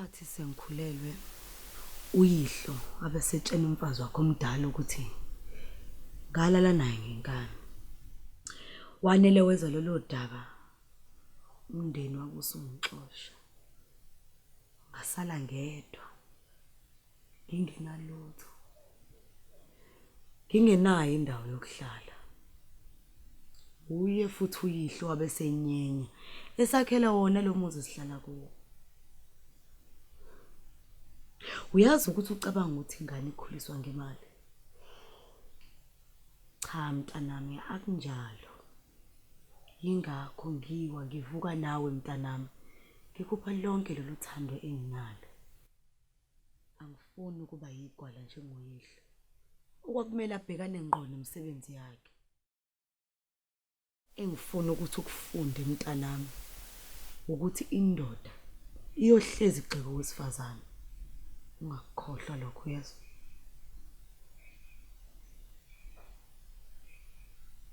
Kwathi sengikhulelwe uyihlo abesetshena umfazi wakhe omdala ukuthi ngalala naye ngenkani. Wanele weza lolo daba umndeni wakusungixosha. Ngasala ngedwa. Ngingenalutho. Ngingenayo indawo yokuhlala. Uye futhi uyihlo wabesenyenya esakhela wona lo muzi sihlala kuwo. Uyazi ukuthi ucabanga ukuthi ingane ikhuliswa ngemali? Cha mntanami akunjalo. Yingakho ngivuka nawe mntanami. Ngikupha lonke lolu thando enginalo. Angifuni ukuba yigwala njengoyihlo. Okwakumele abhekane ngqo nemisebenzi yakhe. Engifuna ukuthi ukufunde mntanami ukuthi indoda iyohlezi igxeka owesifazane. Ungakukhohlwa lokho yazi.